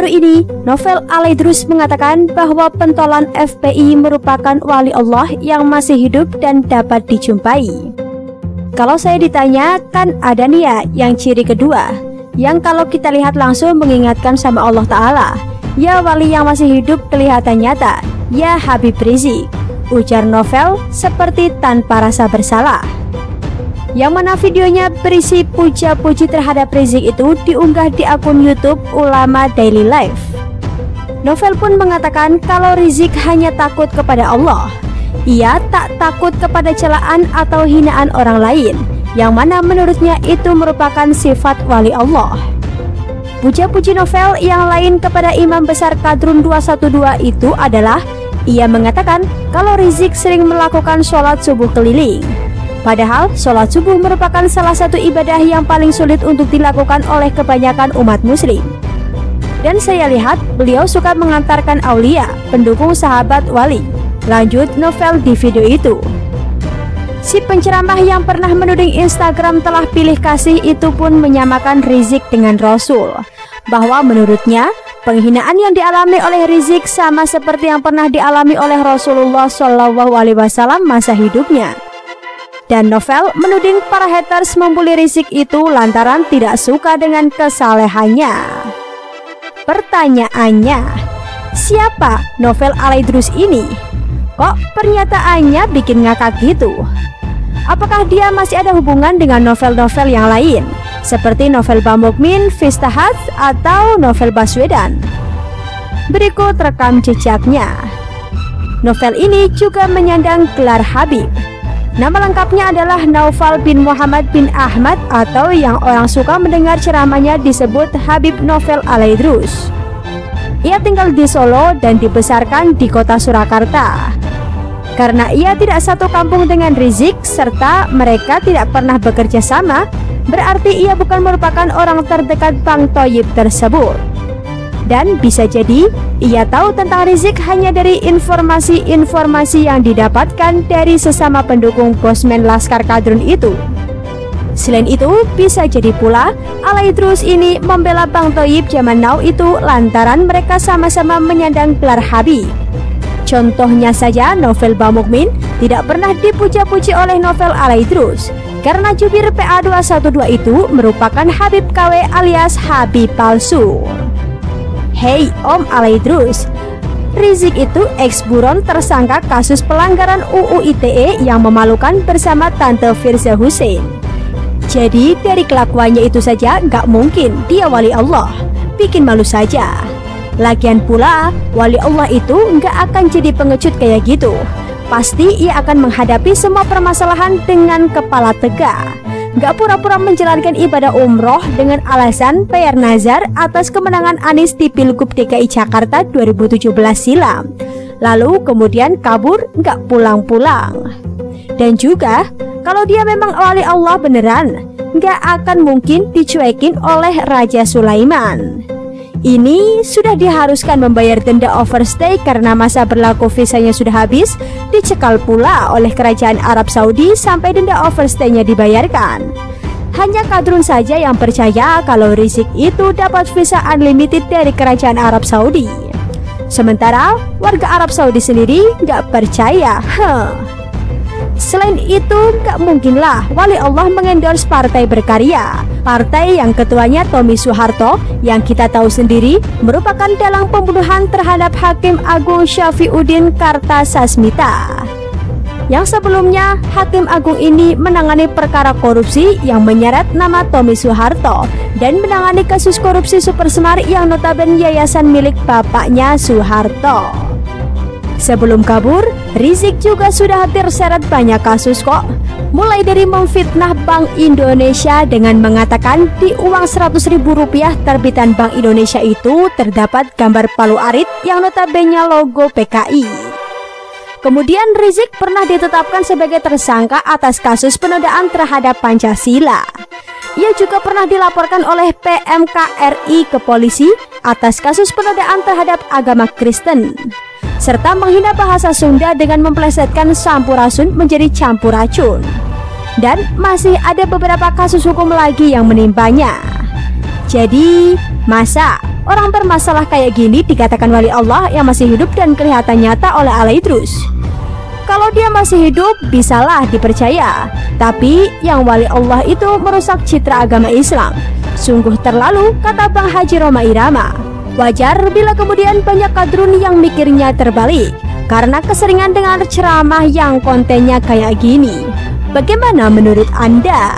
baru-baru ini, Novel Alaidrus mengatakan bahwa pentolan FPI merupakan wali Allah yang masih hidup dan dapat dijumpai. Kalau saya ditanya, kan ada nih ya yang ciri kedua, yang kalau kita lihat langsung mengingatkan sama Allah Ta'ala. Ya wali yang masih hidup kelihatan nyata, ya Habib Rizik, ujar Novel seperti tanpa rasa bersalah. Yang mana videonya berisi puja-puji terhadap Rizik itu diunggah di akun YouTube Ulama Daily Life. Novel pun mengatakan kalau Rizik hanya takut kepada Allah. Ia tak takut kepada celaan atau hinaan orang lain, yang mana menurutnya itu merupakan sifat wali Allah. Puja-puji Novel yang lain kepada Imam Besar Kadrun 212 itu adalah ia mengatakan kalau Rizik sering melakukan sholat subuh keliling. Padahal sholat subuh merupakan salah satu ibadah yang paling sulit untuk dilakukan oleh kebanyakan umat muslim. Dan saya lihat beliau suka mengantarkan aulia, pendukung sahabat wali. Lanjut Novel di video itu. Si penceramah yang pernah menuding Instagram telah pilih kasih itu pun menyamakan Rizik dengan Rasul, bahwa menurutnya penghinaan yang dialami oleh Rizik sama seperti yang pernah dialami oleh Rasulullah SAW masa hidupnya. Dan Novel menuding para haters membuli Rizik itu lantaran tidak suka dengan kesalehannya. Pertanyaannya, siapa Novel Alaidrus ini? Kok pernyataannya bikin ngakak gitu? Apakah dia masih ada hubungan dengan novel-novel yang lain, seperti novel Bamukmin, Fistahat, atau novel Baswedan? Berikut rekam jejaknya. Novel ini juga menyandang gelar Habib. Nama lengkapnya adalah Naufal bin Muhammad bin Ahmad, atau yang orang suka mendengar ceramahnya disebut Habib Novel Alaidrus. Ia tinggal di Solo dan dibesarkan di kota Surakarta. Karena ia tidak satu kampung dengan Rizik serta mereka tidak pernah bekerja sama, berarti ia bukan merupakan orang terdekat Bang Thoyib tersebut. Dan bisa jadi ia tahu tentang Rizik hanya dari informasi-informasi yang didapatkan dari sesama pendukung bosman Laskar Kadrun itu. Selain itu, bisa jadi pula Alaidrus ini membela Bang Thoyib zaman now itu lantaran mereka sama-sama menyandang gelar Habib. Contohnya saja novel Bamukmin tidak pernah dipuja-puji oleh Novel Alaidrus karena jubir PA212 itu merupakan Habib KW alias Habib palsu. Hei Om Alaidrus, Rizik itu ex-buron tersangka kasus pelanggaran UU ITE yang memalukan bersama Tante Firza Hussein. Jadi dari kelakuannya itu saja gak mungkin dia wali Allah, bikin malu saja. Lagian pula wali Allah itu gak akan jadi pengecut kayak gitu. Pasti ia akan menghadapi semua permasalahan dengan kepala tegak. Gak pura-pura menjalankan ibadah umroh dengan alasan bayar nazar atas kemenangan Anies di Pilgub DKI Jakarta 2017 silam, lalu kemudian kabur gak pulang-pulang. Dan juga kalau dia memang wali Allah beneran, gak akan mungkin dicuekin oleh Raja Sulaiman. Ini sudah diharuskan membayar denda overstay karena masa berlaku visanya sudah habis, dicekal pula oleh kerajaan Arab Saudi sampai denda overstay-nya dibayarkan. Hanya Kadrun saja yang percaya kalau Rizik itu dapat visa unlimited dari kerajaan Arab Saudi. Sementara warga Arab Saudi sendiri nggak percaya. Selain itu, gak mungkinlah wali Allah mengendorse Partai Berkarya, partai yang ketuanya Tommy Soeharto yang kita tahu sendiri merupakan dalang pembunuhan terhadap Hakim Agung Syafiuddin Kartasasmita. Yang sebelumnya Hakim Agung ini menangani perkara korupsi yang menyeret nama Tommy Soeharto dan menangani kasus korupsi Supersmart yang notabene yayasan milik bapaknya Soeharto. Sebelum kabur, Rizik juga sudah terseret banyak kasus kok. Mulai dari memfitnah Bank Indonesia dengan mengatakan di uang Rp100.000 terbitan Bank Indonesia itu terdapat gambar Palu Arit yang notabene logo PKI. Kemudian Rizik pernah ditetapkan sebagai tersangka atas kasus penodaan terhadap Pancasila. Ia juga pernah dilaporkan oleh PMKRI ke polisi atas kasus penodaan terhadap agama Kristen, serta menghina bahasa Sunda dengan memplesetkan sampurasun menjadi campur racun. Dan masih ada beberapa kasus hukum lagi yang menimpanya. Jadi, masa Orang bermasalah kayak gini dikatakan wali Allah yang masih hidup dan kelihatan nyata oleh Ala Idrus. Kalau dia masih hidup, bisalah dipercaya. Tapi yang wali Allah itu merusak citra agama Islam. Sungguh terlalu, kata Bang Haji Roma Irama. Wajar bila kemudian banyak kadrun yang mikirnya terbalik karena keseringan dengar ceramah yang kontennya kayak gini. Bagaimana menurut Anda?